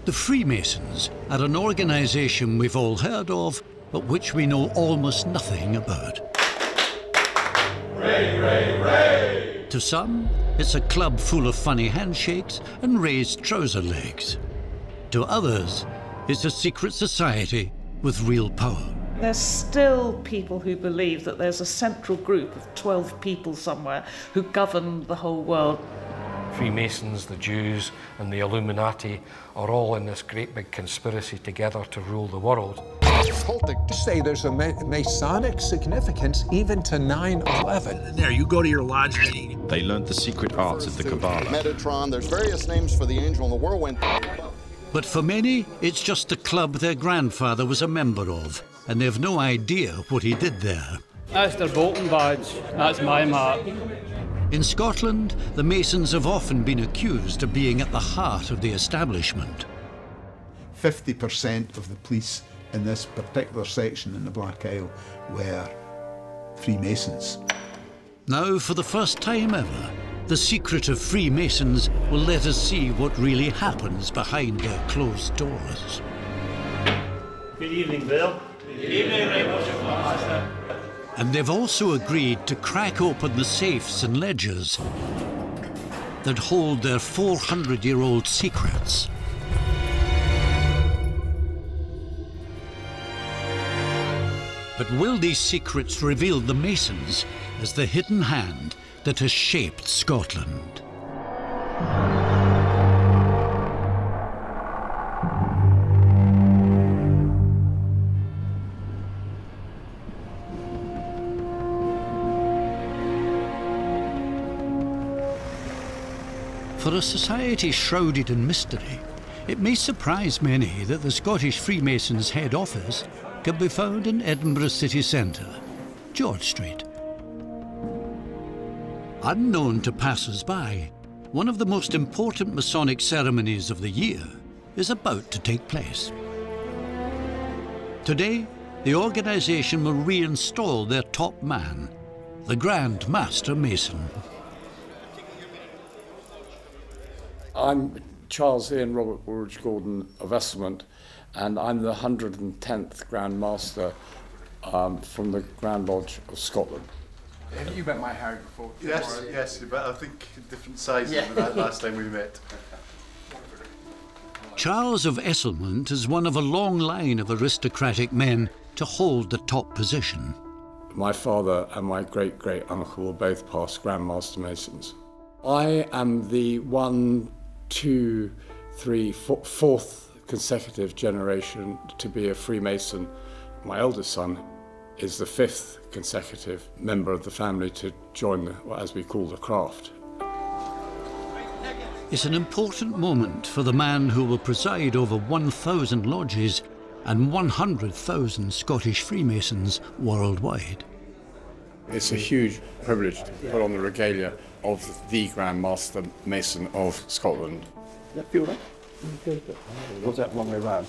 The Freemasons are an organisation we've all heard of, but which we know almost nothing about. Ray, ray, ray! To some, it's a club full of funny handshakes and raised trouser legs. To others, it's a secret society with real power. There's still people who believe that there's a central group of 12 people somewhere who govern the whole world. Freemasons, the Jews and the Illuminati are all in this great big conspiracy together to rule the world. Cultic to say there's a Masonic significance even to 9/11. There, you go to your lodge meeting. They learned the secret arts of the Kabbalah. Metatron, there's various names for the angel in the whirlwind. But for many, it's just a club their grandfather was a member of, and they've no idea what he did there. That's their Bolton badge. That's my mark. In Scotland, the Masons have often been accused of being at the heart of the establishment. 50% of the police in this particular section in the Black Isle were Freemasons. Now, for the first time ever, the secret of Freemasons will let us see what really happens behind their closed doors. Good evening, Bill. Good evening, Master. And they've also agreed to crack open the safes and ledgers that hold their 400-year-old secrets. But will these secrets reveal the Masons as the hidden hand that has shaped Scotland? For a society shrouded in mystery, it may surprise many that the Scottish Freemasons' head office can be found in Edinburgh city centre, George Street. Unknown to passers-by, one of the most important Masonic ceremonies of the year is about to take place. Today, the organisation will reinstall their top man, the Grand Master Mason. I'm Charles Ian Robert Woolridge Gordon of Esselmont, and I'm the 110th Grand Master from the Grand Lodge of Scotland. Have you met my Harry before? Yes, yes, but I think different sizes than that last time we met. Charles of Esselmont is one of a long line of aristocratic men to hold the top position. My father and my great-great-uncle were both past Grand Master Masons. I am the fourth consecutive generation to be a Freemason. My eldest son is the fifth consecutive member of the family to join what as we call the craft. It's an important moment for the man who will preside over 1,000 lodges and 100,000 Scottish Freemasons worldwide. It's a huge privilege to put on the regalia of the Grand Master Mason of Scotland. Does that feel right? What's that wrong way round?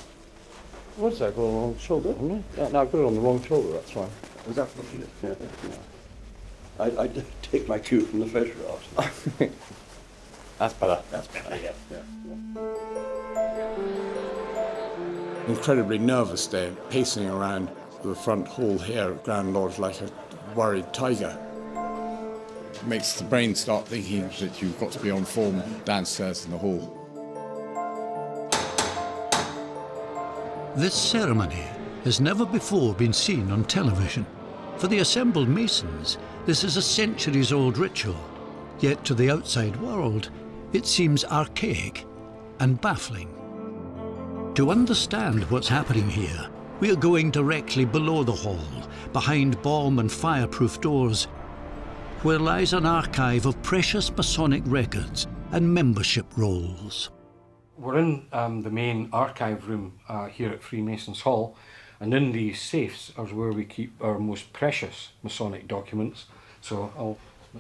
What's that, got on the wrong shoulder, haven't I? Yeah, no, I've got it on the wrong shoulder, that's fine. Is that what you do? Yeah. I take my cue from the photographs. That's better. That's better, yeah. Incredibly nervous day, pacing around the front hall here at Grand Lodge like a worried tiger. It makes the brain start thinking that you've got to be on form downstairs in the hall. This ceremony has never before been seen on television. For the assembled Masons, this is a centuries-old ritual. Yet to the outside world, it seems archaic and baffling. To understand what's happening here, we are going directly below the hall, behind bomb and fireproof doors, where lies an archive of precious Masonic records and membership rolls. We're in the main archive room here at Freemasons Hall, and in these safes is where we keep our most precious Masonic documents. So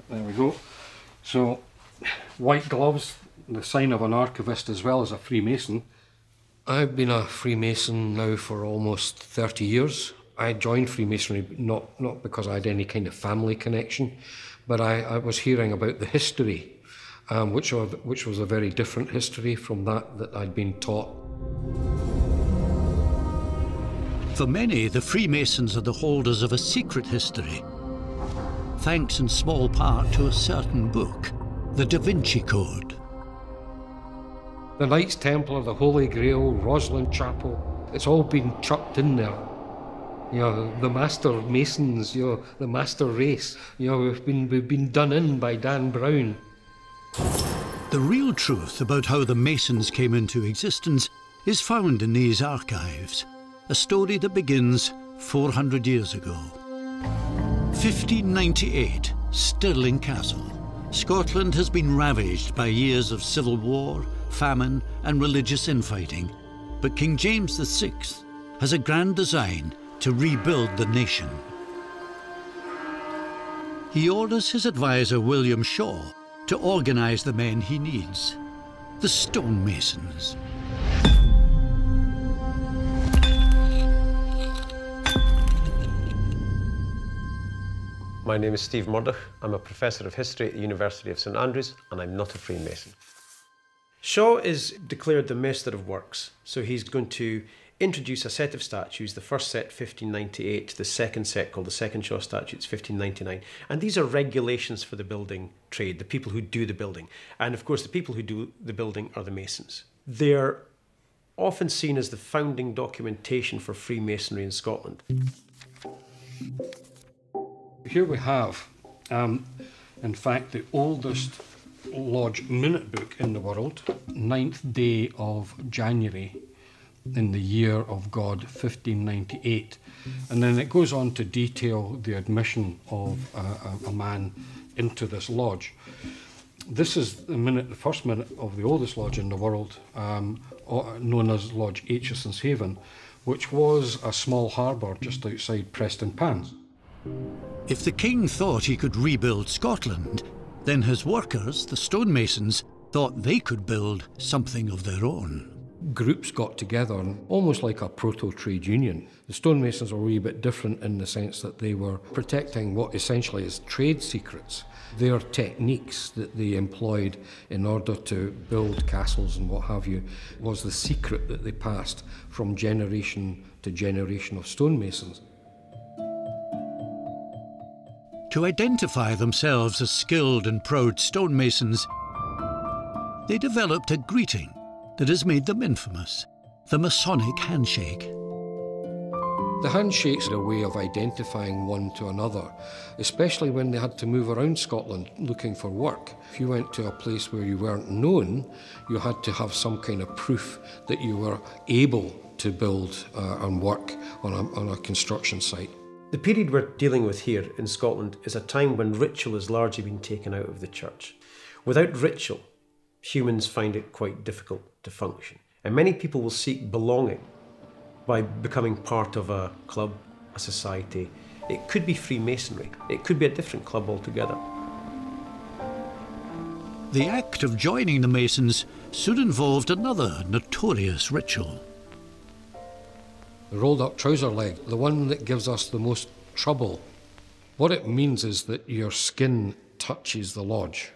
there we go. So white gloves, the sign of an archivist as well as a Freemason. I've been a Freemason now for almost 30 years. I joined Freemasonry not because I had any kind of family connection, but I was hearing about the history, which was a very different history from that I'd been taught. For many, the Freemasons are the holders of a secret history, thanks in small part to a certain book, the Da Vinci Code. The Knights Templar, the Holy Grail, Rosslyn Chapel, it's all been chucked in there. You know, the Master Masons, you know, the Master Race, you know, we've been done in by Dan Brown. The real truth about how the Masons came into existence is found in these archives, a story that begins 400 years ago. 1598, Stirling Castle. Scotland has been ravaged by years of civil war, famine and religious infighting, but King James VI has a grand design to rebuild the nation. He orders his advisor William Shaw to organise the men he needs, the stonemasons. My name is Steve Murdoch. I'm a professor of history at the University of St Andrews, and I'm not a Freemason. Shaw is declared the Master of Works, so he's going to introduce a set of statutes, the first set 1598, the second set called the Second Shaw Statutes 1599, and these are regulations for the building trade, the people who do the building. And of course the people who do the building are the Masons. They're often seen as the founding documentation for Freemasonry in Scotland. Here we have, in fact, the oldest lodge minute book in the world, 9th day of January in the year of God 1598, and then it goes on to detail the admission of a man into this lodge. This is the first minute of the oldest lodge in the world, known as Lodge Aitchison's Haven, which was a small harbour just outside Prestonpans. If the king thought he could rebuild Scotland, then his workers, the stonemasons, thought they could build something of their own. Groups got together, almost like a proto-trade union. The stonemasons were a wee bit different in the sense that they were protecting what essentially is trade secrets. Their techniques that they employed in order to build castles and what have you was the secret that they passed from generation to generation of stonemasons. To identify themselves as skilled and proud stonemasons, they developed a greeting that has made them infamous, the Masonic handshake. The handshakes are a way of identifying one to another, especially when they had to move around Scotland looking for work. If you went to a place where you weren't known, you had to have some kind of proof that you were able to build and work on a construction site. The period we're dealing with here in Scotland is a time when ritual has largely been taken out of the church. Without ritual, humans find it quite difficult to function. And many people will seek belonging by becoming part of a club, a society. It could be Freemasonry. It could be a different club altogether. The act of joining the Masons soon involved another notorious ritual. The rolled up trouser leg, the one that gives us the most trouble. What it means is that your skin touches the lodge,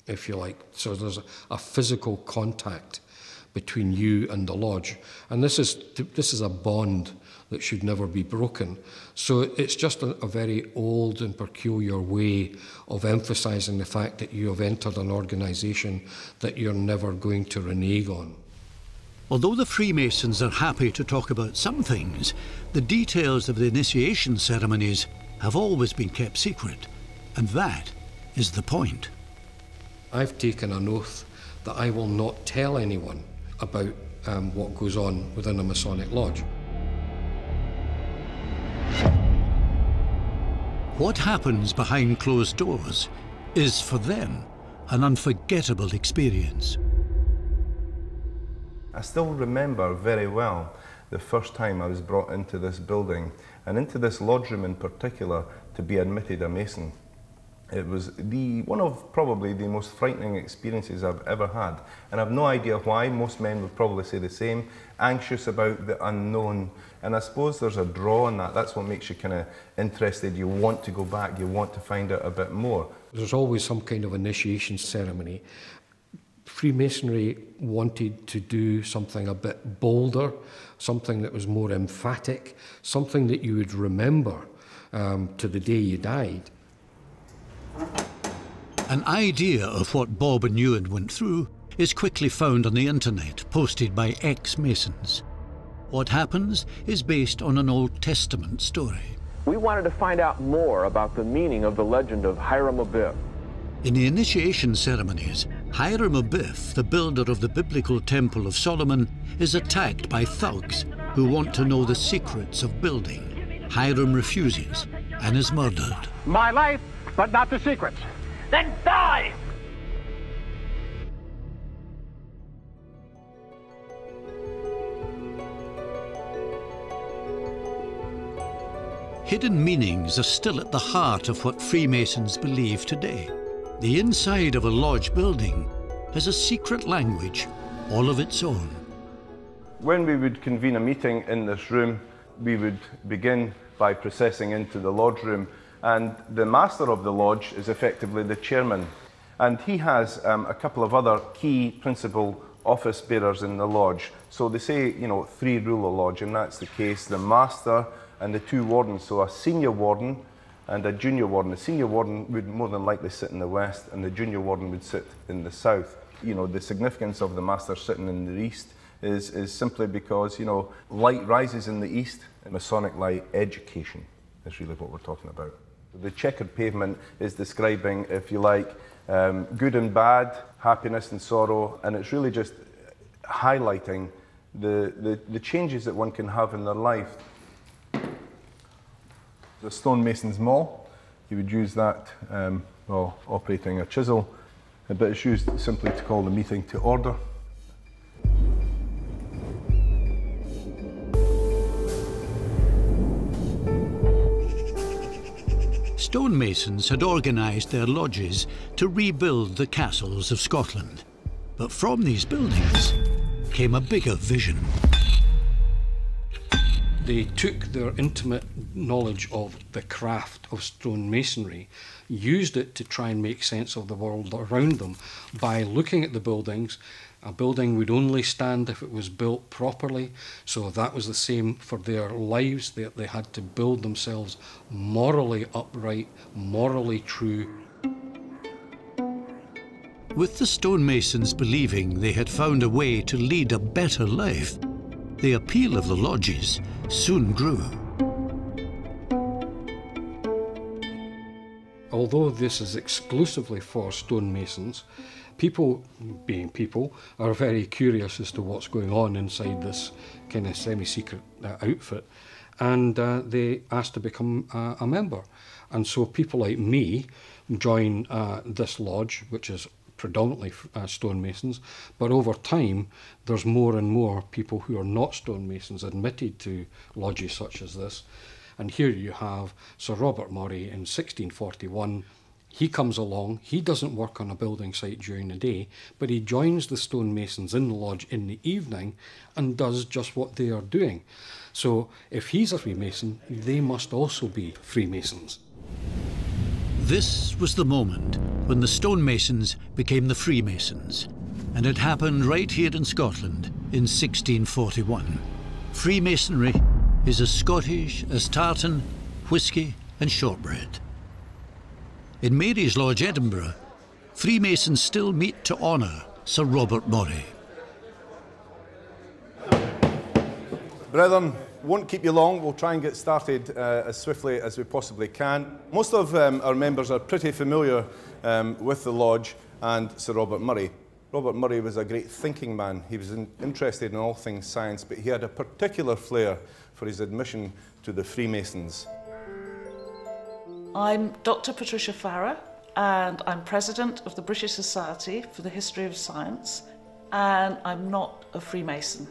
if you like. So there's a physical contact between you and the lodge. And this is a bond that should never be broken. So it's just a very old and peculiar way of emphasising the fact that you have entered an organisation that you're never going to renege on. Although the Freemasons are happy to talk about some things, the details of the initiation ceremonies have always been kept secret, and that is the point. I've taken an oath that I will not tell anyone about what goes on within a Masonic lodge. What happens behind closed doors is, for them, an unforgettable experience. I still remember very well the first time I was brought into this building, and into this lodge room in particular, to be admitted a Mason. It was one of probably the most frightening experiences I've ever had, and I've no idea why. Most men would probably say the same, anxious about the unknown, and I suppose there's a draw in that. That's what makes you kind of interested. You want to go back, you want to find out a bit more. There's always some kind of initiation ceremony. Freemasonry wanted to do something a bit bolder, something that was more emphatic, something that you would remember to the day you died. An idea of what Bob and Ewan went through is quickly found on the internet, posted by ex-Masons. What happens is based on an Old Testament story. We wanted to find out more about the meaning of the legend of Hiram-Abiff. In the initiation ceremonies, Hiram-Abiff, the builder of the biblical Temple of Solomon, is attacked by thugs who want to know the secrets of building. Hiram refuses and is murdered. My life, but not the secrets. Then die! Hidden meanings are still at the heart of what Freemasons believe today. The inside of a lodge building has a secret language all of its own. When we would convene a meeting in this room, we would begin by processing into the lodge room, and the master of the lodge is effectively the chairman. And he has a couple of other key principal office bearers in the lodge. So they say, you know, 3 rule a lodge, and that's the case. The master and the 2 wardens, so a senior warden and a junior warden. The senior warden would more than likely sit in the west, and the junior warden would sit in the south. You know, the significance of the master sitting in the east is simply because, you know, light rises in the east, and Masonic light education is really what we're talking about. The checkered pavement is describing, if you like, good and bad, happiness and sorrow, and it's really just highlighting the changes that one can have in their life. The stonemason's maul, you would use that while operating a chisel, but it's used simply to call the meeting to order. Stonemasons had organised their lodges to rebuild the castles of Scotland. But from these buildings came a bigger vision. They took their intimate knowledge of the craft of stonemasonry, used it to try and make sense of the world around them by looking at the buildings. A building would only stand if it was built properly, so that was the same for their lives. They had to build themselves morally upright, morally true. With the stonemasons believing they had found a way to lead a better life, the appeal of the lodges soon grew. Although this is exclusively for stonemasons, people, being people, are very curious as to what's going on inside this kind of semi-secret outfit, and they ask to become a member. And so people like me join this lodge, which is predominantly stonemasons, but over time there's more and more people who are not stonemasons admitted to lodges such as this. And here you have Sir Robert Murray in 1641. He comes along, he doesn't work on a building site during the day, but he joins the stonemasons in the lodge in the evening and does just what they are doing. So if he's a Freemason, they must also be Freemasons. This was the moment when the stonemasons became the Freemasons, and it happened right here in Scotland in 1641. Freemasonry is as Scottish as tartan, whisky and shortbread. In Mary's Lodge, Edinburgh, Freemasons still meet to honour Sir Robert Murray. Brethren, won't keep you long. We'll try and get started as swiftly as we possibly can. Most of our members are pretty familiar with the Lodge and Sir Robert Murray. Robert Murray was a great thinking man. He was interested in all things science, but he had a particular flair for his admission to the Freemasons. I'm Dr. Patricia Farrer, and I'm president of the British Society for the History of Science, and I'm not a Freemason.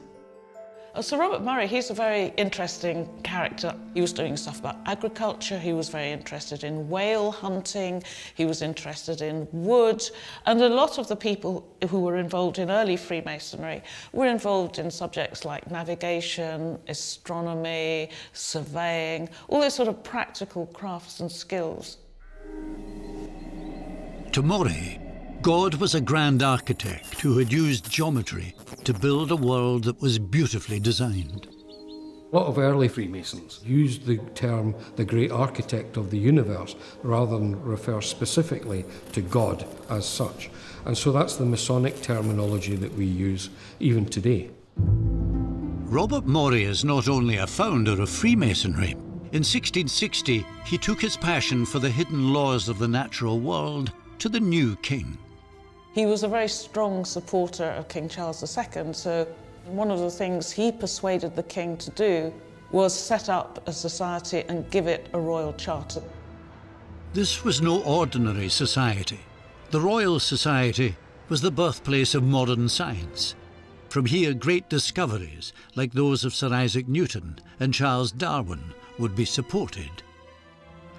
Sir Robert Murray, he's a very interesting character. He was doing stuff about agriculture, he was very interested in whale hunting, he was interested in wood, and a lot of the people who were involved in early Freemasonry were involved in subjects like navigation, astronomy, surveying, all those sort of practical crafts and skills. To Murray, God was a grand architect who had used geometry to build a world that was beautifully designed. A lot of early Freemasons used the term the great architect of the universe rather than refer specifically to God as such. And so that's the Masonic terminology that we use even today. Robert Morey is not only a founder of Freemasonry. In 1660, he took his passion for the hidden laws of the natural world to the new king. He was a very strong supporter of King Charles II, so one of the things he persuaded the king to do was set up a society and give it a royal charter. This was no ordinary society. The Royal Society was the birthplace of modern science. From here, great discoveries, like those of Sir Isaac Newton and Charles Darwin, would be supported.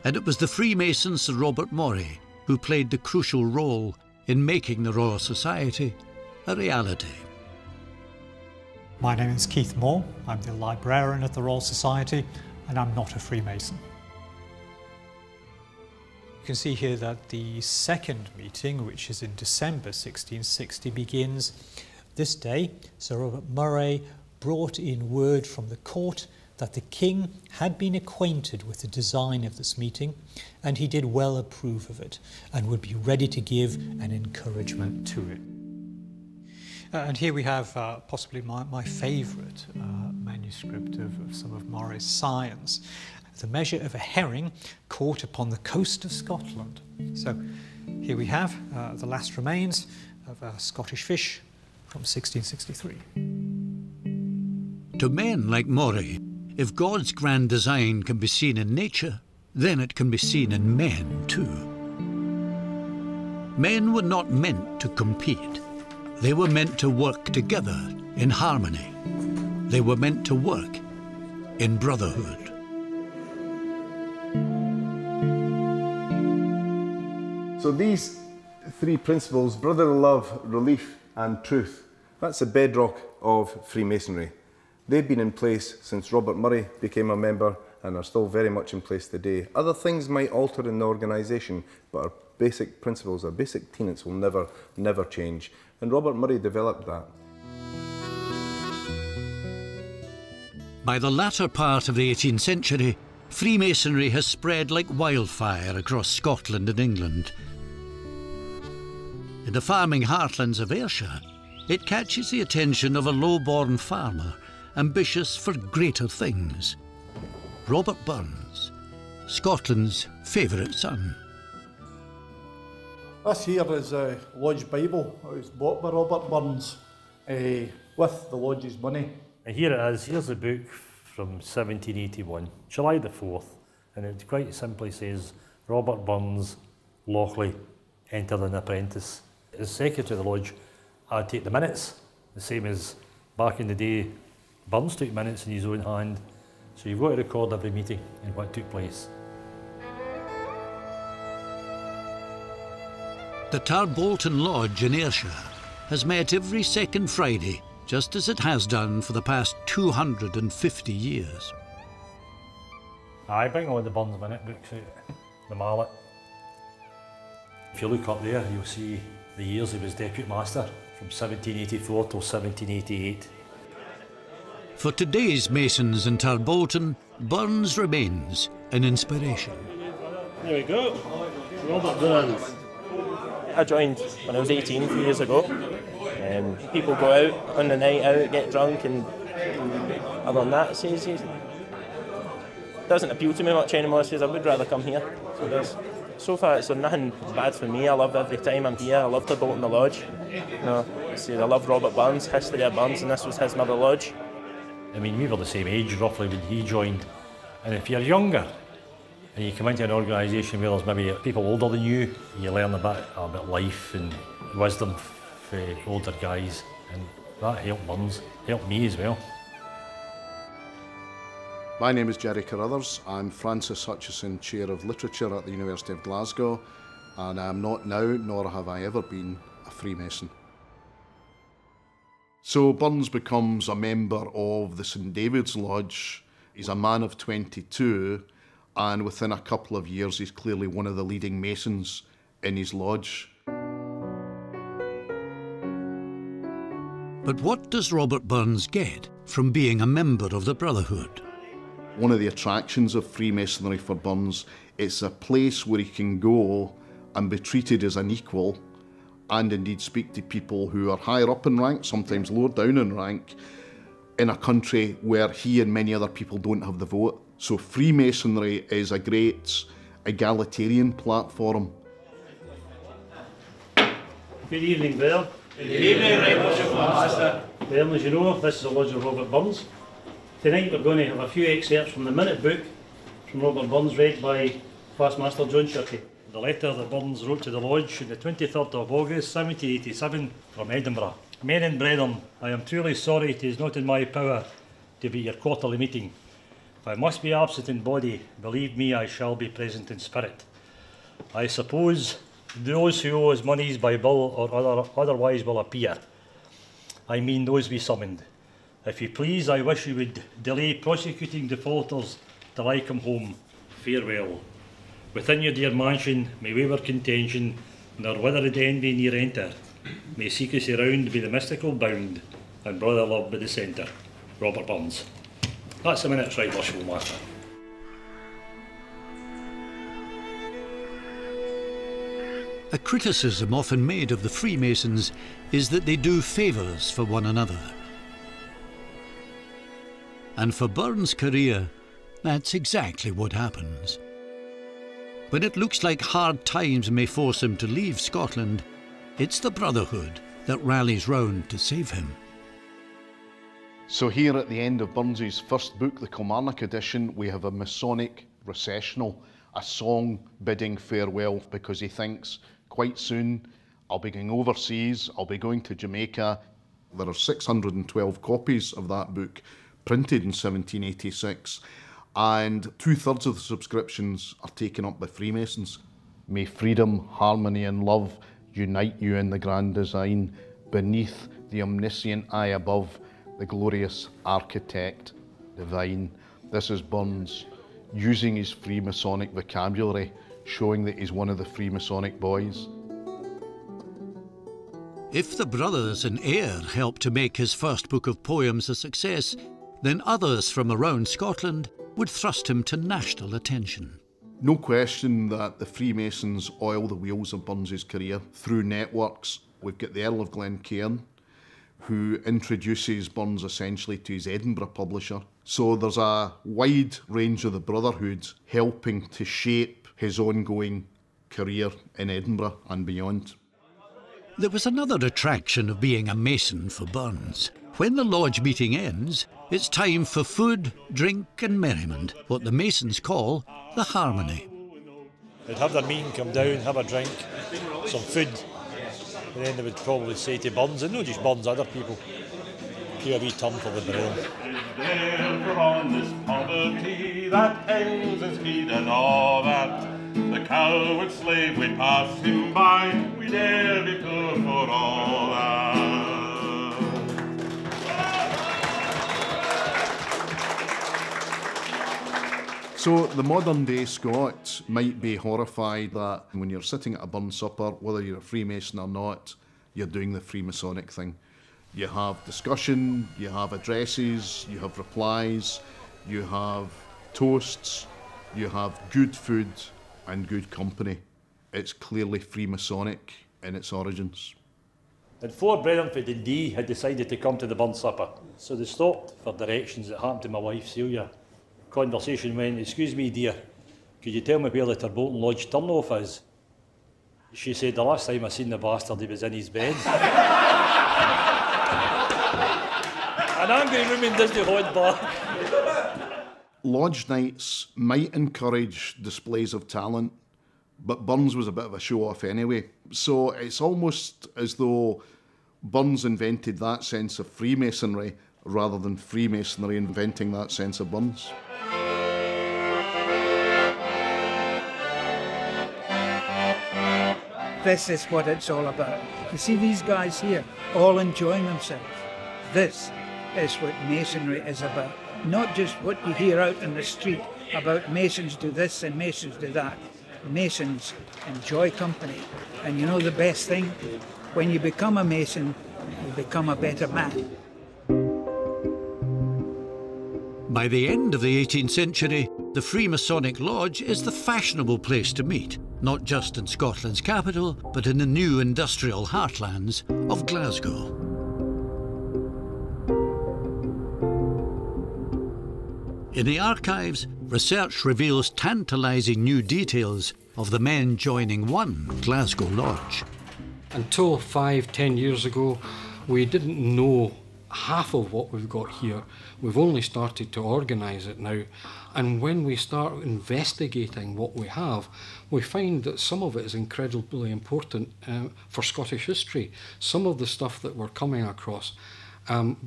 And it was the Freemason Sir Robert Morey who played the crucial role in making the Royal Society a reality. My name is Keith Moore. I'm the librarian at the Royal Society, and I'm not a Freemason. You can see here that the second meeting, which is in December 1660, begins. This day, Sir Robert Murray brought in word from the court that the king had been acquainted with the design of this meeting, and he did well approve of it, and would be ready to give an encouragement to it. And here we have possibly my favourite manuscript of some of Morris' science, the measure of a herring caught upon the coast of Scotland. So here we have the last remains of a Scottish fish from 1663. To men like Morey, if God's grand design can be seen in nature, then it can be seen in men too. Men were not meant to compete. They were meant to work together in harmony. They were meant to work in brotherhood. So these three principles, brotherly love, relief and truth, that's the bedrock of Freemasonry. They've been in place since Robert Murray became a member and are still very much in place today. Other things might alter in the organisation, but our basic principles, our basic tenets will never change. And Robert Murray developed that. By the latter part of the 18th century, Freemasonry has spread like wildfire across Scotland and England. In the farming heartlands of Ayrshire, it catches the attention of a low-born farmer ambitious for greater things. Robert Burns, Scotland's favourite son. This here is a Lodge Bible. It was bought by Robert Burns with the Lodge's money. And here it is. Here's the book from 1781, July the 4th, and it quite simply says, Robert Burns, Lochley, entered an apprentice. As secretary of the Lodge, I'd take the minutes, the same as back in the day, Burns took minutes in his own hand. So you've got to record every meeting and what took place. The Tarbolton Lodge in Ayrshire has met every second Friday, just as it has done for the past 250 years. I bring all the Burns minute books out, the mallet. If you look up there, you'll see the years he was Deputy Master, from 1784 till 1788. For today's Masons in Tarbolton, Burns remains an inspiration. There we go, Robert Burns. I joined when I was 18, 3 years ago. People go out on the night out, get drunk, and other than that, it doesn't appeal to me much anymore. It says I would rather come here. So far, it's nothing bad for me. I love every time I'm here. I love Tarbolton the Lodge. I love Robert Burns, history of Burns, and this was his mother lodge. I mean, we were the same age roughly when he joined, and if you're younger and you come into an organisation where there's maybe people older than you learn about life and wisdom for older guys, and that helped Burns, helped me as well. My name is Jerry Carruthers. I'm Francis Hutchison Chair of Literature at the University of Glasgow, and I am not now, nor have I ever been, a Freemason. So Burns becomes a member of the St David's Lodge. He's a man of 22, and within a couple of years he's clearly one of the leading Masons in his lodge. But what does Robert Burns get from being a member of the Brotherhood? One of the attractions of Freemasonry for Burns, it's a place where he can go and be treated as an equal, and indeed speak to people who are higher up in rank, sometimes lower down in rank, in a country where he and many other people don't have the vote. So Freemasonry is a great egalitarian platform. Good evening, Bairn. Good evening, Right Worshipful Master. Bairn, as you know, this is the Lodge of Robert Burns. Tonight we're going to have a few excerpts from the Minute Book from Robert Burns, read by Past Master John Shirky. The letter that Burns wrote to the Lodge on the 23rd of August 1787 from Edinburgh. Men and brethren, I am truly sorry it is not in my power to be your quarterly meeting. If I must be absent in body, believe me, I shall be present in spirit. I suppose those who owe us monies by bill or otherwise will appear. I mean those we summoned. If you please, I wish you would delay prosecuting defaulters till I come home. Farewell. Within your dear mansion may waver contention, nor withered envy near enter. May secrecy round be the mystical bound, and brother love be the centre. Robert Burns. That's a minute's Right Worshipful Master. A criticism often made of the Freemasons is that they do favours for one another. And for Burns' career, that's exactly what happens. When it looks like hard times may force him to leave Scotland, it's the Brotherhood that rallies round to save him. So here at the end of Burns' first book, the Kilmarnock edition, we have a Masonic recessional, a song bidding farewell, because he thinks, quite soon I'll be going overseas, I'll be going to Jamaica. There are 612 copies of that book printed in 1786, and 2/3 of the subscriptions are taken up by Freemasons. May freedom, harmony and love unite you in the grand design, beneath the omniscient eye above, the glorious architect divine. This is Burns using his Freemasonic vocabulary, showing that he's one of the Freemasonic boys. If the brothers and Eyre helped to make his first book of poems a success, then others from around Scotland would thrust him to national attention. No question that the Freemasons oil the wheels of Burns' career through networks. We've got the Earl of Glencairn, who introduces Burns essentially to his Edinburgh publisher. So there's a wide range of the Brotherhood helping to shape his ongoing career in Edinburgh and beyond. There was another attraction of being a Mason for Burns. When the lodge meeting ends, it's time for food, drink and merriment, what the Masons call the harmony. They'd have their meeting, come down, have a drink, some food, and then they would probably say to Burns, and not just Burns, other people, give a wee turn for the brethren. Therefore on this poverty that hangs his head and all that, the coward slave we pass him by, we dare be poor for all that. So the modern day Scot might be horrified that when you're sitting at a Burns supper, whether you're a Freemason or not, you're doing the Freemasonic thing. You have discussion, you have addresses, you have replies, you have toasts, you have good food and good company. It's clearly Freemasonic in its origins. And 4 brethren for Dundee had decided to come to the Burns supper, so they stopped for directions. It happened to my wife Celia. Conversation went, "Excuse me dear, could you tell me where the Turbolton Lodge turn-off is?" She said, "The last time I seen the bastard, he was in his bed." An angry woman doesn't hold back. Lodge nights might encourage displays of talent, but Burns was a bit of a show-off anyway. So it's almost as though Burns invented that sense of Freemasonry rather than Freemasonry inventing that sense of Burns. This is what it's all about. You see these guys here, all enjoying themselves. This is what Masonry is about. Not just what you hear out in the street about Masons do this and Masons do that. Masons enjoy company. And you know the best thing? When you become a Mason, and become a better man. By the end of the 18th century, the Freemasonic Lodge is the fashionable place to meet, not just in Scotland's capital, but in the new industrial heartlands of Glasgow. In the archives, research reveals tantalising new details of the men joining one Glasgow lodge. Until 5-10 years ago, we didn't know half of what we've got here. We've only started to organise it now. And when we start investigating what we have, we find that some of it is incredibly important for Scottish history. Some of the stuff that we're coming across,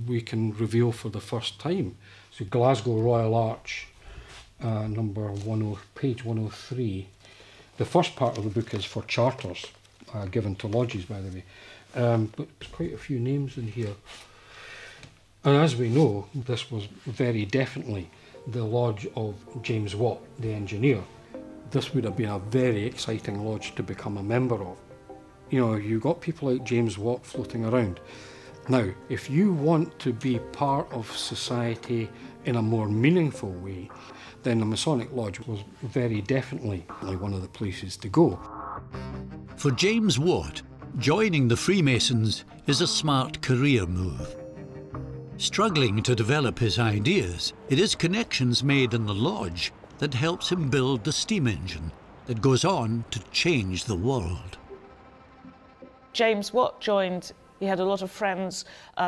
we can reveal for the first time. So Glasgow Royal Arch, page 103. The first part of the book is for charters, given to lodges, by the way. But there's quite a few names in here. And as we know, this was very definitely the lodge of James Watt, the engineer. This would have been a very exciting lodge to become a member of. You know, you've got people like James Watt floating around. Now, if you want to be part of society in a more meaningful way, then the Masonic Lodge was very definitely one of the places to go. For James Watt, joining the Freemasons is a smart career move. Struggling to develop his ideas, it is connections made in the lodge that helps him build the steam engine that goes on to change the world. James Watt joined. He had a lot of friends,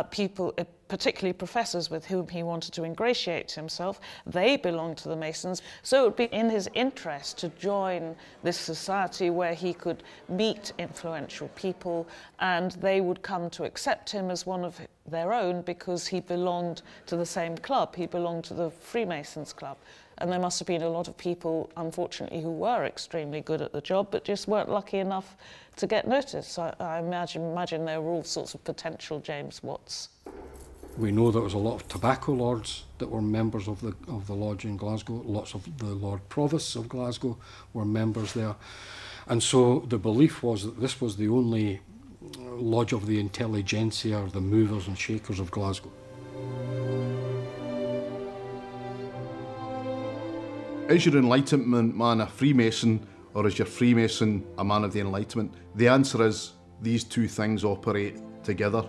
people, particularly professors with whom he wanted to ingratiate himself. They belonged to the Masons, so it would be in his interest to join this society where he could meet influential people and they would come to accept him as one of their own because he belonged to the same club. He belonged to the Freemasons Club. And there must have been a lot of people, unfortunately, who were extremely good at the job, but just weren't lucky enough to get noticed. I imagine there were all sorts of potential James Watts. We know there was a lot of tobacco lords that were members of the lodge in Glasgow. Lots of the Lord Provosts of Glasgow were members there. And so the belief was that this was the only lodge of the intelligentsia, or the movers and shakers of Glasgow. Is your Enlightenment man a Freemason, or is your Freemason a man of the Enlightenment? The answer is these two things operate together,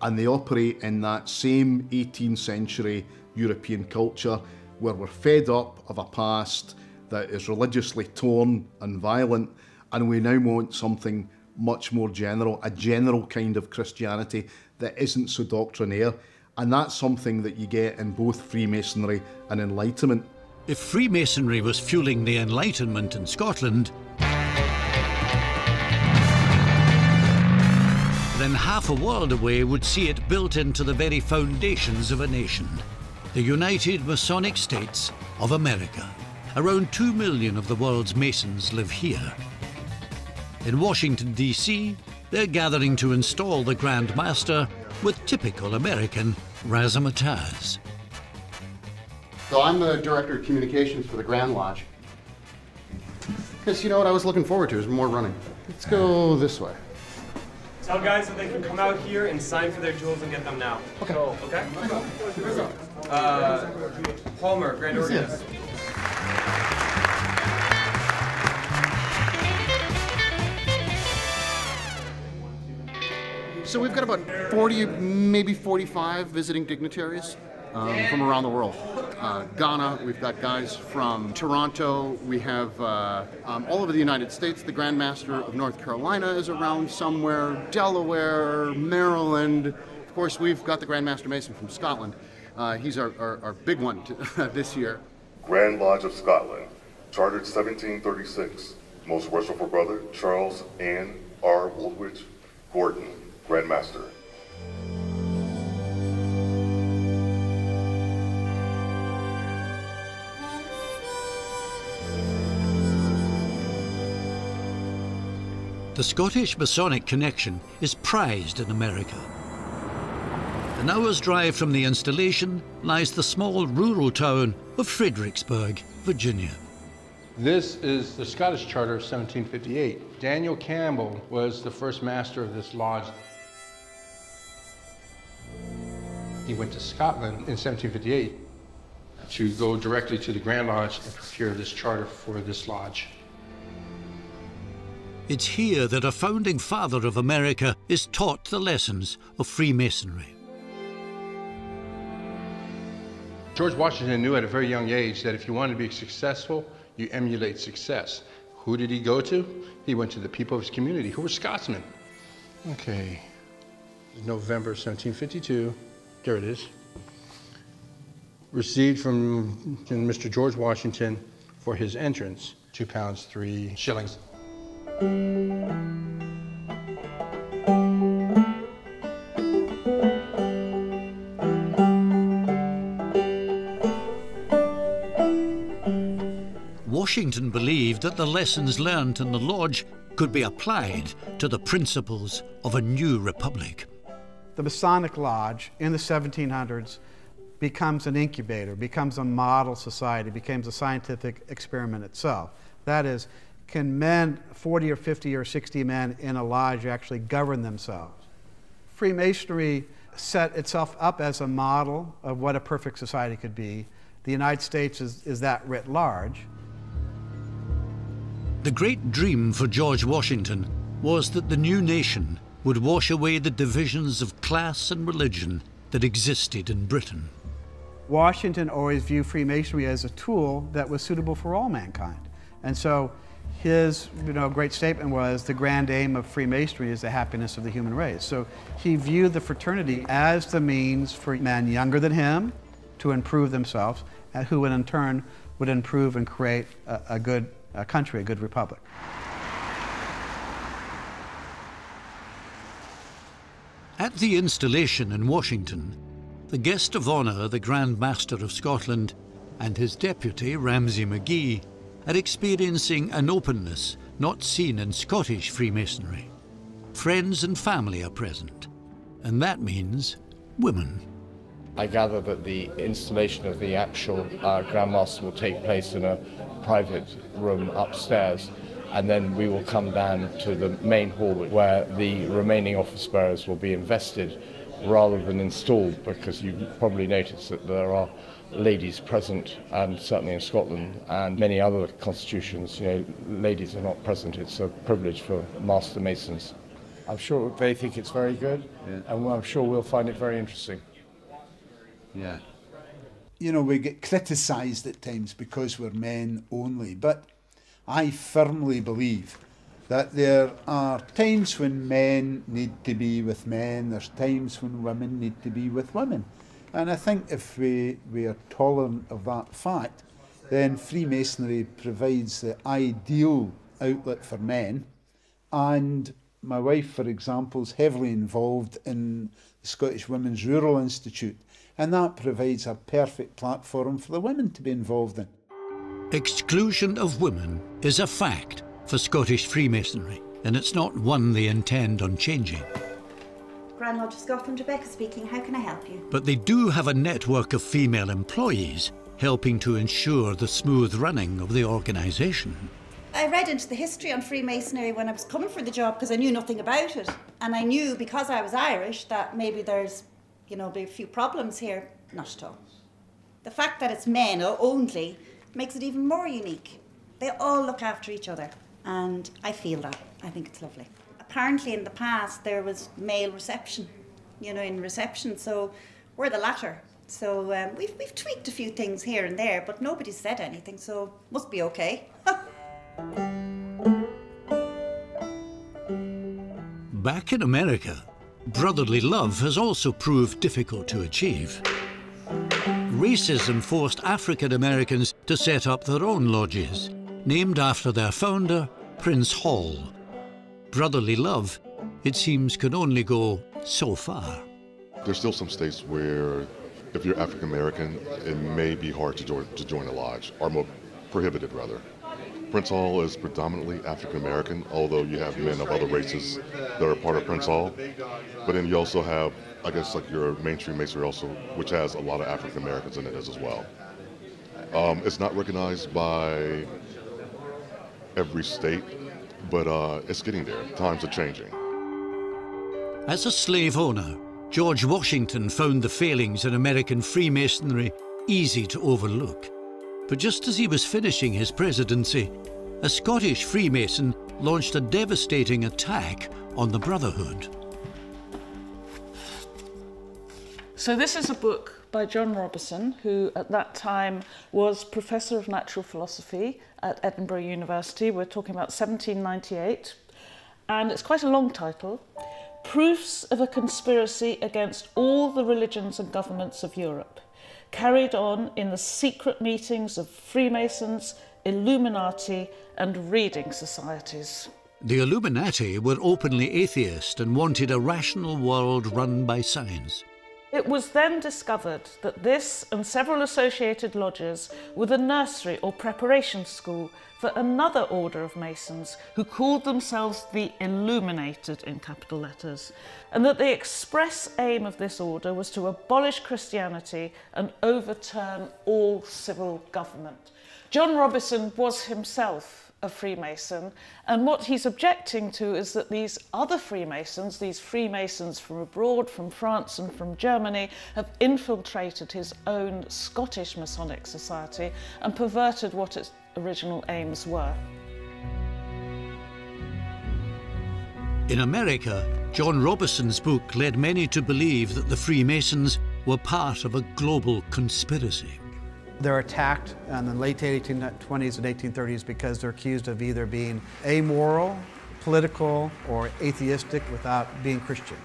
and they operate in that same 18th century European culture where we're fed up of a past that is religiously torn and violent, and we now want something much more general, a general kind of Christianity that isn't so doctrinaire, and that's something that you get in both Freemasonry and Enlightenment. If Freemasonry was fueling the Enlightenment in Scotland, then half a world away would see it built into the very foundations of a nation, the United Masonic States of America. Around 2 million of the world's Masons live here. In Washington, D.C., they're gathering to install the Grand Master with typical American razzmatazz. So I'm the Director of Communications for the Grand Lodge. Because you know what I was looking forward to is more running. Let's go this way. Tell guys that they can come out here and sign for their jewels and get them now. Okay. So, okay? Palmer, Grand Organist. So we've got about 40, maybe 45 visiting dignitaries from around the world. Ghana, we've got guys from Toronto, we have all over the United States. The Grand Master of North Carolina is around somewhere, Delaware, Maryland. Of course, we've got the Grand Master Mason from Scotland. He's our big one this year. Grand Lodge of Scotland, chartered 1736. Most worshipful brother, Charles Ann R. Woolwich Gordon, Grand Master. The Scottish Masonic connection is prized in America. An hour's drive from the installation lies the small rural town of Fredericksburg, Virginia. This is the Scottish Charter of 1758. Daniel Campbell was the first master of this lodge. He went to Scotland in 1758 to go directly to the Grand Lodge and procure this charter for this lodge. It's here that a founding father of America is taught the lessons of Freemasonry. George Washington knew at a very young age that if you wanted to be successful, you emulate success. Who did he go to? He went to the people of his community, who were Scotsmen. Okay, November 1752, there it is. Received from Mr. George Washington for his entrance, £2, 3 shillings. Washington believed that the lessons learned in the lodge could be applied to the principles of a new republic. The Masonic Lodge in the 1700s becomes an incubator, becomes a model society, becomes a scientific experiment itself. That is, can men, 40 or 50 or 60 men in a lodge, actually govern themselves? Freemasonry set itself up as a model of what a perfect society could be. The United States is that writ large. The great dream for George Washington was that the new nation would wash away the divisions of class and religion that existed in Britain. Washington always viewed Freemasonry as a tool that was suitable for all mankind. And so his great statement was, the grand aim of Freemasonry is the happiness of the human race. So he viewed the fraternity as the means for men younger than him to improve themselves, and who in turn would improve and create a good country, a good republic. At the installation in Washington, the guest of honour, the Grand Master of Scotland, and his deputy, Ramsay McGee, are experiencing an openness not seen in Scottish Freemasonry. Friends and family are present, and that means women. I gather that the installation of the actual Grand Master will take place in a private room upstairs, and then we will come down to the main hall where the remaining office bearers will be invested rather than installed, because you probably noticed that there are ladies present, and certainly in Scotland and many other constitutions, ladies are not present. It's a privilege for Master Masons. I'm sure they think it's very good, and I'm sure we'll find it very interesting. Yeah. We get criticised at times because we're men only, but I firmly believe that there are times when men need to be with men, there's times when women need to be with women. And I think if we are tolerant of that fact, then Freemasonry provides the ideal outlet for men. And my wife, for example, is heavily involved in the Scottish Women's Rural Institute, and that provides a perfect platform for the women to be involved in. Exclusion of women is a fact for Scottish Freemasonry, and it's not one they intend on changing. Grand Lodge of Scotland, Rebecca speaking. How can I help you? But they do have a network of female employees helping to ensure the smooth running of the organisation. I read into the history on Freemasonry when I was coming for the job because I knew nothing about it. And I knew, because I was Irish, that maybe there's, be a few problems here. Not at all. The fact that it's men only makes it even more unique. They all look after each other, and I feel that. I think it's lovely. Apparently in the past there was male reception, in reception, so we're the latter. So we've tweaked a few things here and there, but nobody's said anything, so must be okay. Back in America, brotherly love has also proved difficult to achieve. Racism forced African Americans to set up their own lodges, named after their founder, Prince Hall. Brotherly love, it seems, can only go so far. There's still some states where, if you're African American, it may be hard to join a lodge, or more prohibited rather. Prince Hall is predominantly African American, although you have men of other races that are part of Prince Hall. But then you also have, I guess, like your mainstream Masonry also, which has a lot of African Americans in it as well. It's not recognized by every state, but it's getting there. Times are changing. As a slave owner, George Washington found the failings in American Freemasonry easy to overlook. But just as he was finishing his presidency, a Scottish Freemason launched a devastating attack on the Brotherhood. So this is a book by John Robison, who at that time was Professor of Natural Philosophy at Edinburgh University. We're talking about 1798. And it's quite a long title. Proofs of a Conspiracy Against All the Religions and Governments of Europe, carried on in the secret meetings of Freemasons, Illuminati and reading societies. The Illuminati were openly atheist and wanted a rational world run by science. It was then discovered that this and several associated lodges were the nursery or preparation school for another order of Masons who called themselves the Illuminated in capital letters, and that the express aim of this order was to abolish Christianity and overturn all civil government. John Robison was himself a Freemason, and what he's objecting to is that these other Freemasons, these Freemasons from abroad, from France and from Germany, have infiltrated his own Scottish Masonic society and perverted what its original aims were. In America, John Robison's book led many to believe that the Freemasons were part of a global conspiracy. They're attacked in the late 1820s and 1830s because they're accused of either being amoral, political, or atheistic without being Christian.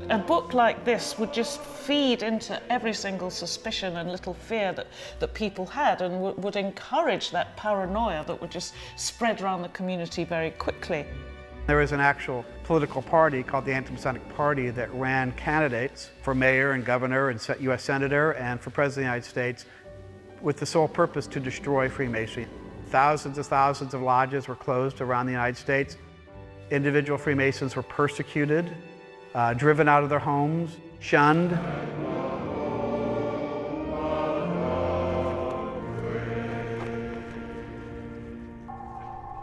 A book like this would just feed into every single suspicion and little fear that people had, and would encourage that paranoia that would just spread around the community very quickly. There was an actual political party called the Anti-Masonic Party that ran candidates for mayor and governor and U.S. senator and for president of the United States with the sole purpose to destroy Freemasonry. Thousands of lodges were closed around the United States. Individual Freemasons were persecuted, driven out of their homes, shunned.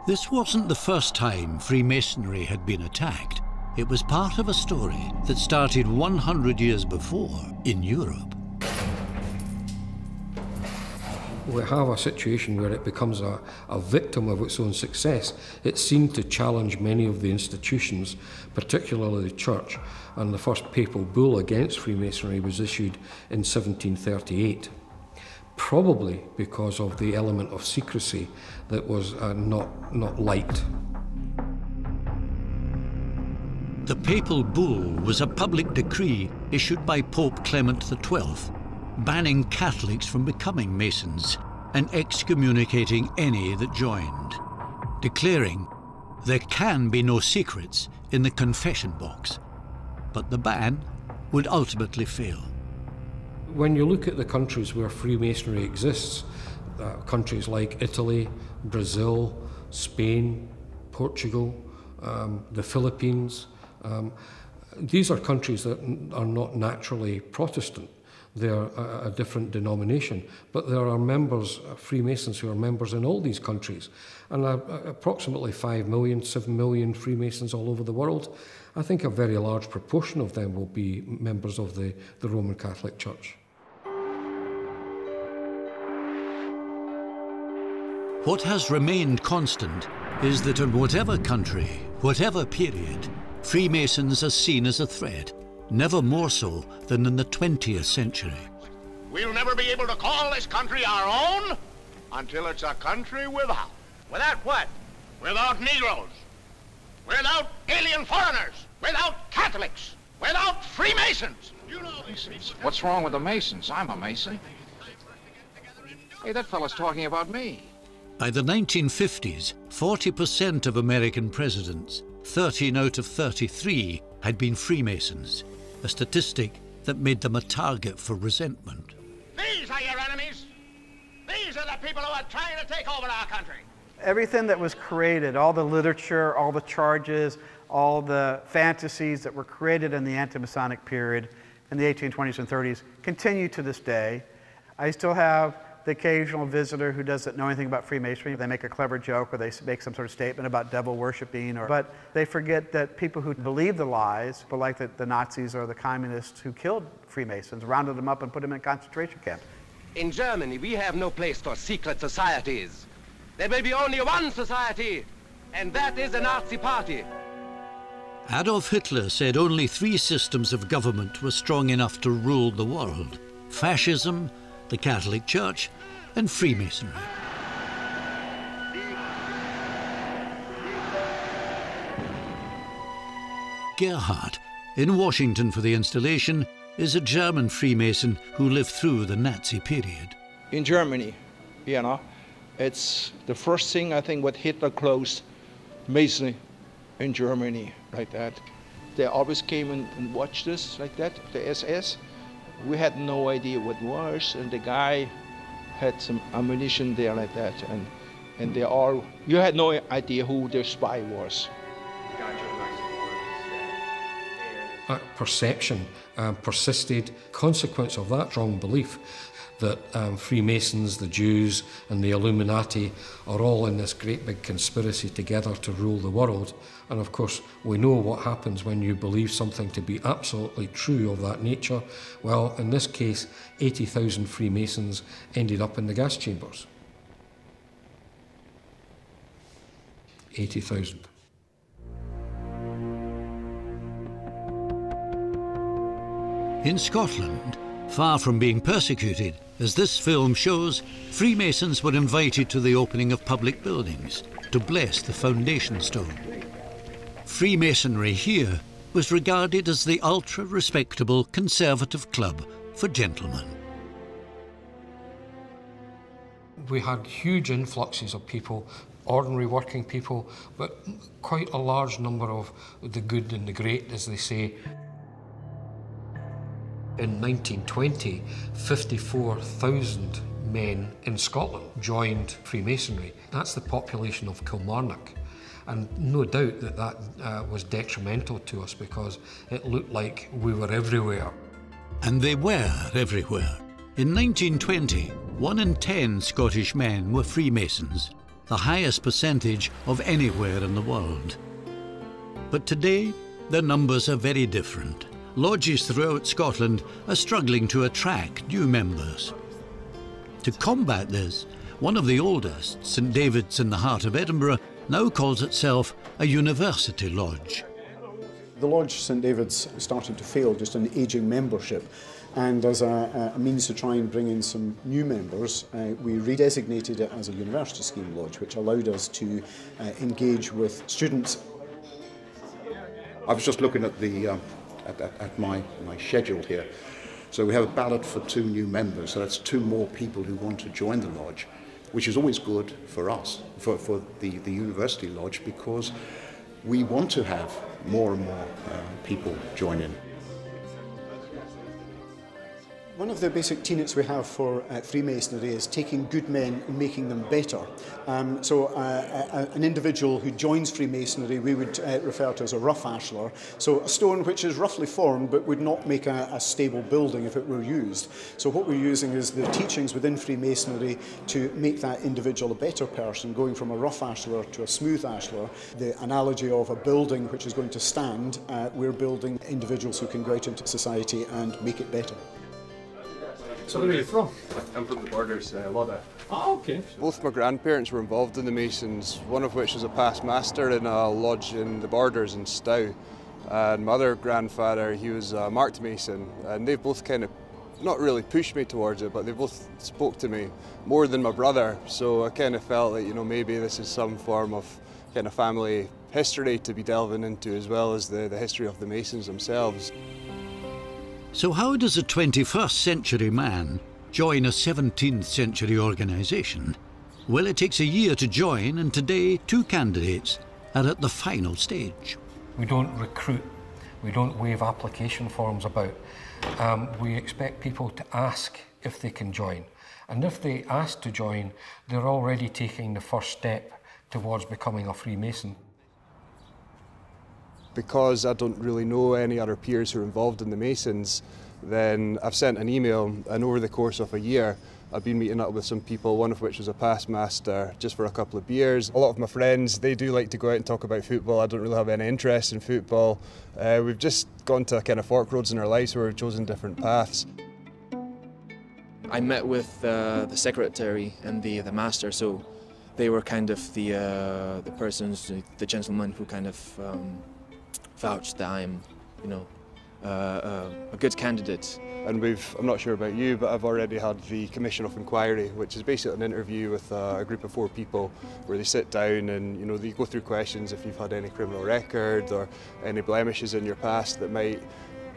This wasn't the first time Freemasonry had been attacked. It was part of a story that started 100 years before in Europe. We have a situation where it becomes a victim of its own success. It seemed to challenge many of the institutions, particularly the church, and the first papal bull against Freemasonry was issued in 1738. Probably because of the element of secrecy that was not liked. The papal bull was a public decree issued by Pope Clement XII, banning Catholics from becoming Masons and excommunicating any that joined, declaring there can be no secrets in the confession box, but the ban would ultimately fail. When you look at the countries where Freemasonry exists, countries like Italy, Brazil, Spain, Portugal, the Philippines, these are countries that are not naturally Protestant. They're a different denomination, but there are members, Freemasons who are members in all these countries, and approximately 5 million, 7 million Freemasons all over the world. I think a very large proportion of them will be members of the Roman Catholic Church. What has remained constant is that in whatever country, whatever period, Freemasons are seen as a threat, never more so than in the 20th century. We'll never be able to call this country our own until it's a country without. Without what? Without Negroes, without alien foreigners, without Catholics, without Freemasons. You know Masons? What's wrong with the Masons? I'm a Mason. Hey, that fella's talking about me. By the 1950s, 40% of American presidents, 13 out of 33, had been Freemasons, a statistic that made them a target for resentment. These are your enemies. These are the people who are trying to take over our country. Everything that was created, all the literature, all the charges, all the fantasies that were created in the anti-Masonic period in the 1820s and 30s continue to this day. I still have the occasional visitor who doesn't know anything about Freemasonry. They make a clever joke or they make some sort of statement about devil worshipping, but they forget that people who believe the lies, people like the Nazis or the communists who killed Freemasons, rounded them up and put them in concentration camps. In Germany, we have no place for secret societies. There will be only one society, and that is the Nazi Party. Adolf Hitler said only 3 systems of government were strong enough to rule the world: fascism, the Catholic Church, and Freemasonry. Gerhard, in Washington for the installation, is a German Freemason who lived through the Nazi period. In Germany, it's the first thing I think what Hitler closed Masonry in Germany like that. They always came and watched us like that, the SS. We had no idea what it was, and the guy had some ammunition there like that, and they all, you had no idea who their spy was. That perception persisted, consequence of that strong belief that Freemasons, the Jews and the Illuminati are all in this great big conspiracy together to rule the world. And of course we know what happens when you believe something to be absolutely true of that nature. Well, in this case, 80,000 Freemasons ended up in the gas chambers. 80,000. In Scotland, far from being persecuted, as this film shows, Freemasons were invited to the opening of public buildings to bless the foundation stone. Freemasonry here was regarded as the ultra-respectable conservative club for gentlemen. We had huge influxes of people, ordinary working people, but quite a large number of the good and the great, as they say. In 1920, 54,000 men in Scotland joined Freemasonry. That's the population of Kilmarnock. And no doubt that that was detrimental to us because it looked like we were everywhere. And they were everywhere. In 1920, 1 in 10 Scottish men were Freemasons, the highest percentage of anywhere in the world. But today, the numbers are very different. Lodges throughout Scotland are struggling to attract new members. To combat this, one of the oldest, St David's in the heart of Edinburgh, now calls itself a university lodge. The Lodge St David's started to fail, just an ageing membership, and as a means to try and bring in some new members, we redesignated it as a university scheme lodge, which allowed us to engage with students. I was just looking at the at my schedule here. So we have a ballot for 2 new members, so that's 2 more people who want to join the lodge, which is always good for us, for the University Lodge, because we want to have more and more people join in. One of the basic tenets we have for Freemasonry is taking good men and making them better. So an individual who joins Freemasonry we would refer to as a rough ashlar. So a stone which is roughly formed but would not make a stable building if it were used. So what we're using is the teachings within Freemasonry to make that individual a better person, going from a rough ashlar to a smooth ashlar. The analogy of a building which is going to stand, we're building individuals who can go out into society and make it better. So where are you from? I'm from the Borders, Lodda. Oh, okay. Both my grandparents were involved in the Masons, one of which was a past master in a lodge in the Borders in Stow. And my other grandfather, he was a marked Mason, and they both kind of not really pushed me towards it, but they both spoke to me more than my brother. So I kind of felt that, you know, maybe this is some form of kind of family history to be delving into, as well as the history of the Masons themselves. So how does a 21st century man join a 17th century organisation? Well, it takes a year to join, and today 2 candidates are at the final stage. We don't recruit, we don't wave application forms about. We expect people to ask if they can join. And if they ask to join, they're already taking the first step towards becoming a Freemason. Because I don't really know any other peers who are involved in the Masons, then I've sent an email, and over the course of a year I've been meeting up with some people, one of which was a past master, just for a couple of beers. A lot of my friends, they do like to go out and talk about football. I don't really have any interest in football. We've just gone to kind of fork roads in our lives where we've chosen different paths. I met with the secretary and the master, so they were kind of the persons, the gentlemen who kind of vouched that I'm, you know, a good candidate. And I'm not sure about you, but I've already had the Commission of Inquiry, which is basically an interview with a group of 4 people where they sit down and, you know, they go through questions if you've had any criminal record or any blemishes in your past that might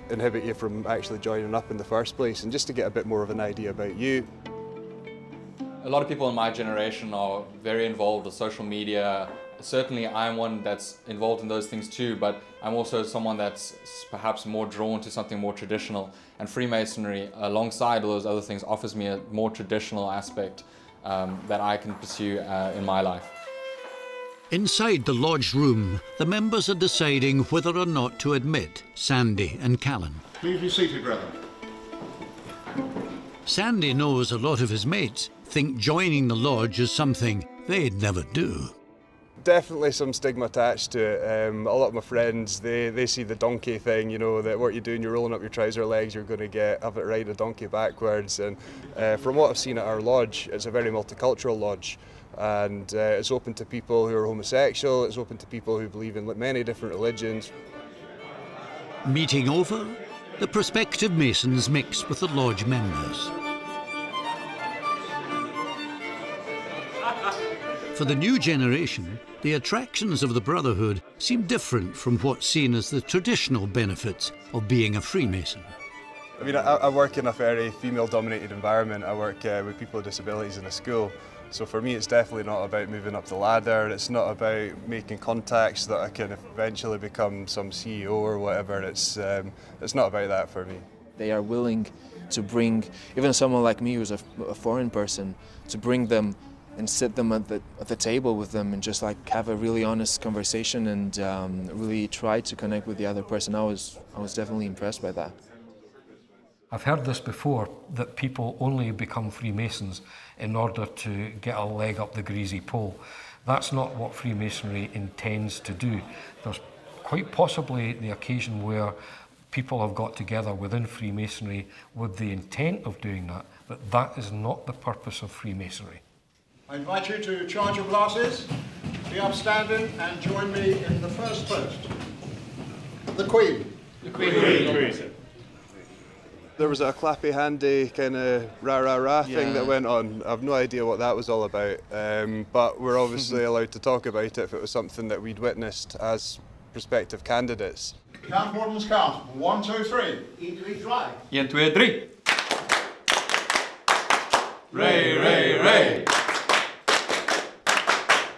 inhibit you from actually joining up in the first place, and just to get a bit more of an idea about you. A lot of people in my generation are very involved with social media. Certainly I'm one that's involved in those things too, but I'm also someone that's perhaps more drawn to something more traditional. And Freemasonry, alongside all those other things, offers me a more traditional aspect that I can pursue in my life. Inside the lodge room, the members are deciding whether or not to admit Sandy and Callan. Please be seated, brother. Sandy knows a lot of his mates think joining the lodge is something they'd never do. Definitely some stigma attached to it. A lot of my friends, they see the donkey thing, you know, that what you're doing, you're rolling up your trouser legs, you're going to have it ride a donkey backwards. And from what I've seen at our lodge, it's a very multicultural lodge. And it's open to people who are homosexual, it's open to people who believe in many different religions. Meeting over, the prospective Masons mix with the lodge members. For the new generation, the attractions of the Brotherhood seem different from what's seen as the traditional benefits of being a Freemason. I mean, I work in a very female-dominated environment. I work with people with disabilities in a school. So for me, it's definitely not about moving up the ladder. It's not about making contacts that I can eventually become some CEO or whatever. It's not about that for me. They are willing to bring, even someone like me who's a foreign person, to bring them and sit them at the table with them and just like have a really honest conversation and really try to connect with the other person. I was definitely impressed by that. I've heard this before, that people only become Freemasons in order to get a leg up the greasy pole. That's not what Freemasonry intends to do. There's quite possibly the occasion where people have got together within Freemasonry with the intent of doing that, but that is not the purpose of Freemasonry. I invite you to charge your glasses, be upstanding and join me in the first toast. The Queen. The Queen. There was a clappy handy kind of rah thing that went on. I've no idea what that was all about, but we're obviously allowed to talk about it if it was something that we'd witnessed as prospective candidates. Count Morton's count. 1, 2, 3. 1, 2, 3. 1, 2, 3. Ray, ray, ray.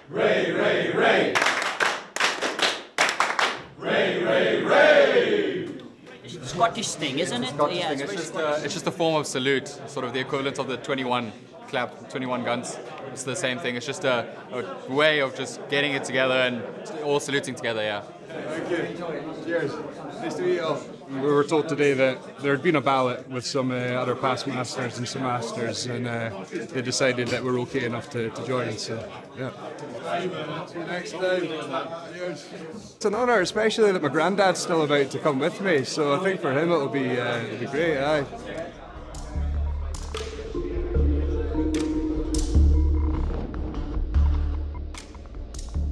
Ray, ray, ray. Ray, ray, ray. It's a Scottish thing, isn't it? Scottish thing. It's just a form of salute, sort of the equivalent of the 21 clap, 21 guns. It's the same thing. It's just a way of just getting it together and all saluting together, yeah. Thank you. Cheers. Nice to meet you all. We were told today that there had been a ballot with some other past masters and some masters, and they decided that we're okay enough to join. So, yeah. See you next time. Cheers. It's an honour, especially that my granddad's still about to come with me. So I think for him it'll be great. Aye.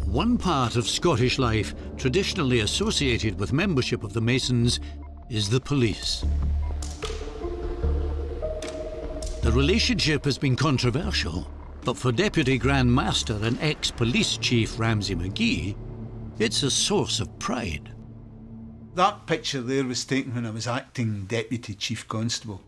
One part of Scottish life traditionally associated with membership of the Masons is the police. The relationship has been controversial, but for Deputy Grand Master and ex-police chief Ramsay McGee, it's a source of pride. That picture there was taken when I was acting Deputy Chief Constable.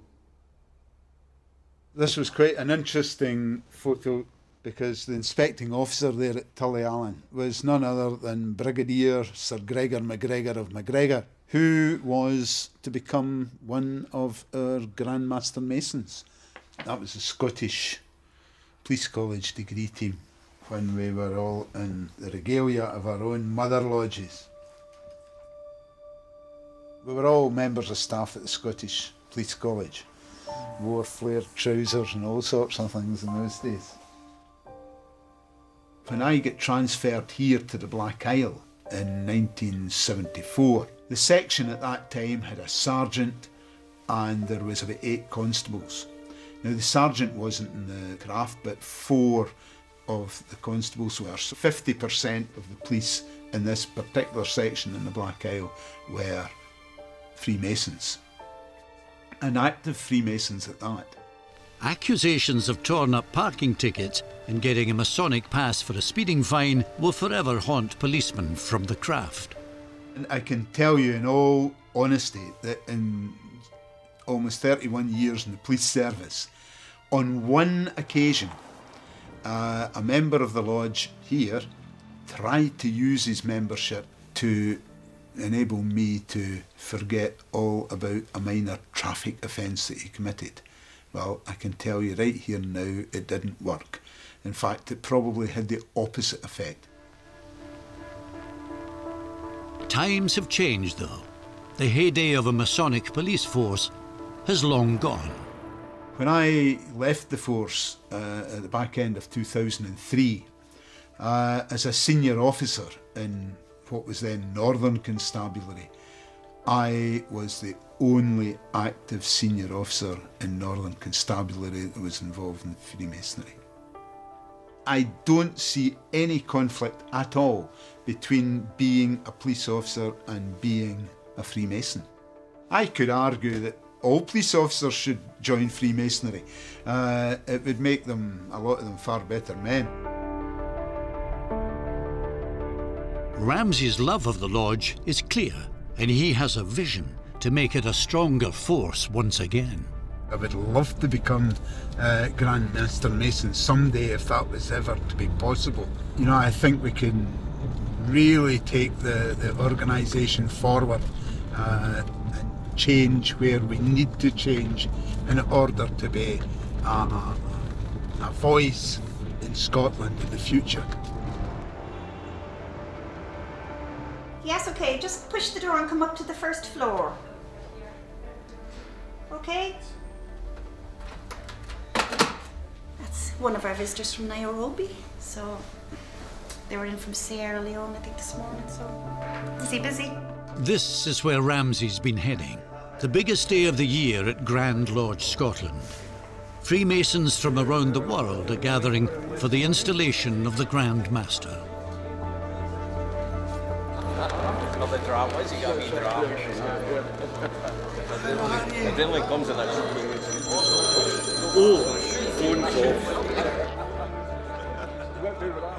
This was quite an interesting photo because the inspecting officer there at Tullyallen was none other than Brigadier Sir Gregor MacGregor of MacGregor, who was to become one of our Grand Master Masons. That was the Scottish Police College degree team when we were all in the regalia of our own mother lodges. We were all members of staff at the Scottish Police College. wore flared trousers and all sorts of things in those days. When I got transferred here to the Black Isle in 1974, the section at that time had a sergeant and there was about 8 constables. Now the sergeant wasn't in the craft, but 4 of the constables were. So 50% of the police in this particular section in the Black Isle were Freemasons. And active Freemasons at that. Accusations of torn up parking tickets and getting a Masonic pass for a speeding fine will forever haunt policemen from the craft. And I can tell you in all honesty that in almost 31 years in the police service, on one occasion, a member of the lodge here tried to use his membership to enable me to forget all about a minor traffic offence that he committed. Well, I can tell you right here now, it didn't work. In fact, it probably had the opposite effect. Times have changed, though. The heyday of a Masonic police force has long gone. When I left the force at the back end of 2003, as a senior officer in what was then Northern Constabulary, I was the only active senior officer in Northern Constabulary that was involved in Freemasonry. I don't see any conflict at all between being a police officer and being a Freemason. I could argue that all police officers should join Freemasonry. It would make them, a lot of them, far better men. Ramsey's love of the lodge is clear, and he has a vision to make it a stronger force once again. I would love to become Grand Master Mason someday if that was ever to be possible. You know, I think we can really take the organisation forward and change where we need to change in order to be a voice in Scotland in the future. Yes, okay, just push the door and come up to the first floor. Okay? That's one of our visitors from Nairobi. So they were in from Sierra Leone, I think, this morning. So is he busy? This is where Ramsey's been heading. The biggest day of the year at Grand Lodge, Scotland. Freemasons from around the world are gathering for the installation of the Grand Master.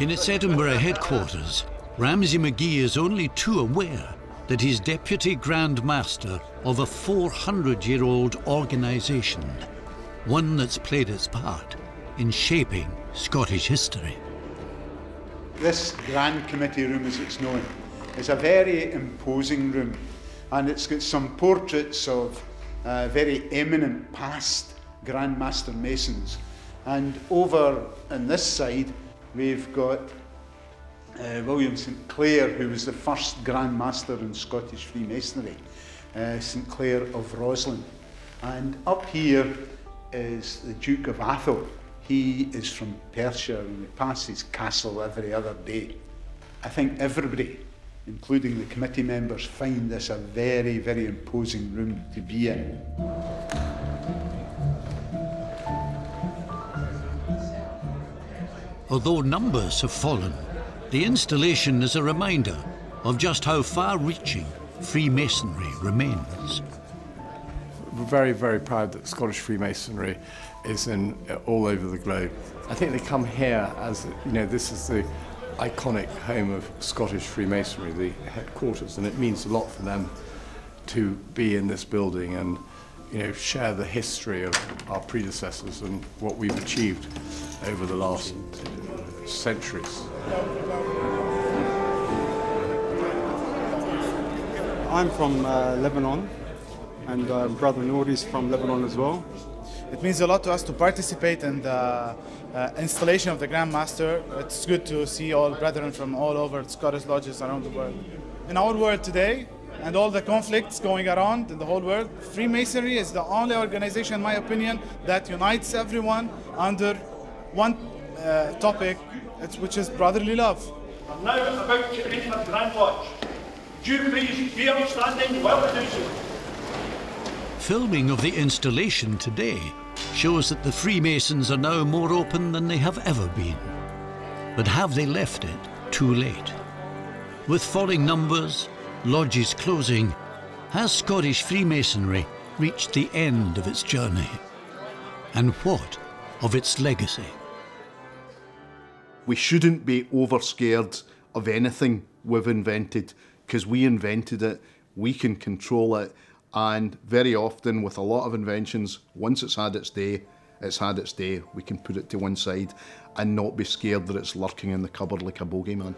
In its Edinburgh headquarters, Ramsey McGee is only too aware that he's Deputy Grand Master of a 400-year-old organisation, one that's played its part in shaping Scottish history. This Grand Committee room, as it's known, is a very imposing room, and it's got some portraits of very eminent past Grand Master Masons. And over on this side, we've got William St Clair, who was the first Grand Master in Scottish Freemasonry, St Clair of Roslin. And up here is the Duke of Atholl. He is from Perthshire and he passes castle every other day. I think everybody, including the committee members, find this a very, very imposing room to be in. Although numbers have fallen, the installation is a reminder of just how far-reaching Freemasonry remains. We're very, very proud that Scottish Freemasonry is all over the globe. I think they come here as, you know, this is the iconic home of Scottish Freemasonry, the headquarters, and it means a lot for them to be in this building and, you know, share the history of our predecessors and what we've achieved over the last centuries. I'm from Lebanon, and Brother Nouri is from Lebanon as well. It means a lot to us to participate in the installation of the Grand Master. It's good to see all brethren from all over Scottish lodges around the world. In our world today, and all the conflicts going around in the whole world, Freemasonry is the only organization, in my opinion, that unites everyone under one topic, which is brotherly love. I'm now about to read my Grand Lodge. Do you please be upstanding while I do so? Filming of the installation today shows that the Freemasons are now more open than they have ever been. But have they left it too late? With falling numbers, lodges closing, has Scottish Freemasonry reached the end of its journey? And what of its legacy? We shouldn't be over-scared of anything we've invented, because we invented it, we can control it, and very often with a lot of inventions, once it's had its day, it's had its day. We can put it to one side and not be scared that it's lurking in the cupboard like a bogeyman.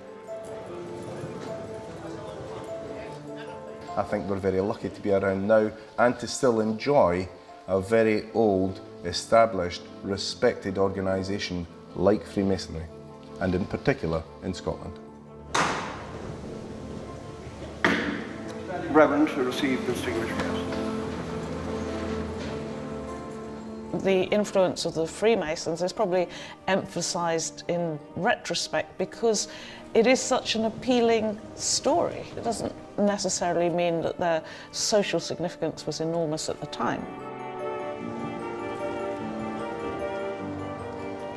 I think we're very lucky to be around now and to still enjoy a very old, established, respected organisation like Freemasonry, and in particular in Scotland. Reverend to receive the distinguished guest. The influence of the Freemasons is probably emphasised in retrospect because it is such an appealing story. It doesn't necessarily mean that their social significance was enormous at the time.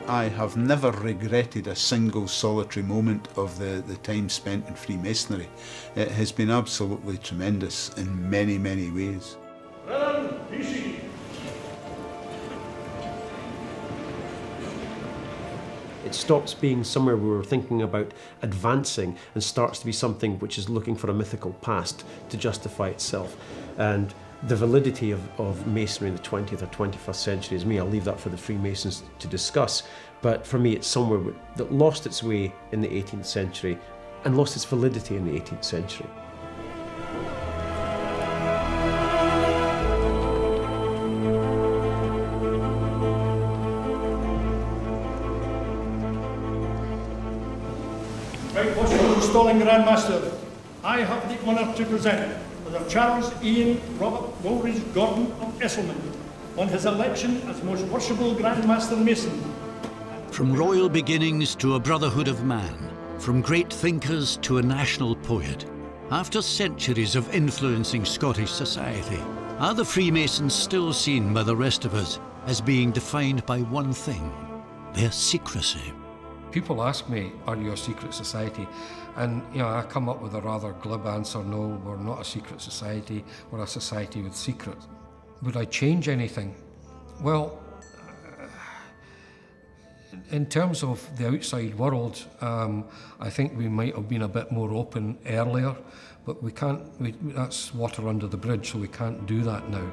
I have never regretted a single solitary moment of the time spent in Freemasonry. It has been absolutely tremendous in many, many ways. It stops being somewhere where we're thinking about advancing and starts to be something which is looking for a mythical past to justify itself. And the validity of Masonry in the 20th or 21st century is me. I'll leave that for the Freemasons to discuss. But for me, it's somewhere that lost its way in the 18th century and lost its validity in the 18th century. Right, Washington Stalling Grand Master, I have the honour to present Brother Charles Ian Robert Woolridge Gordon of Esselman on his election as Most Worshipful Grand Master Mason. From royal beginnings to a brotherhood of man, from great thinkers to a national poet, after centuries of influencing Scottish society, are the Freemasons still seen by the rest of us as being defined by one thing, their secrecy? People ask me, are you a secret society? And I come up with a rather glib answer, no, we're not a secret society, we're a society with secrets. Would I change anything? Well, in terms of the outside world, I think we might have been a bit more open earlier, but we can't, that's water under the bridge, so we can't do that now.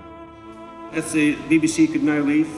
If the BBC could now leave.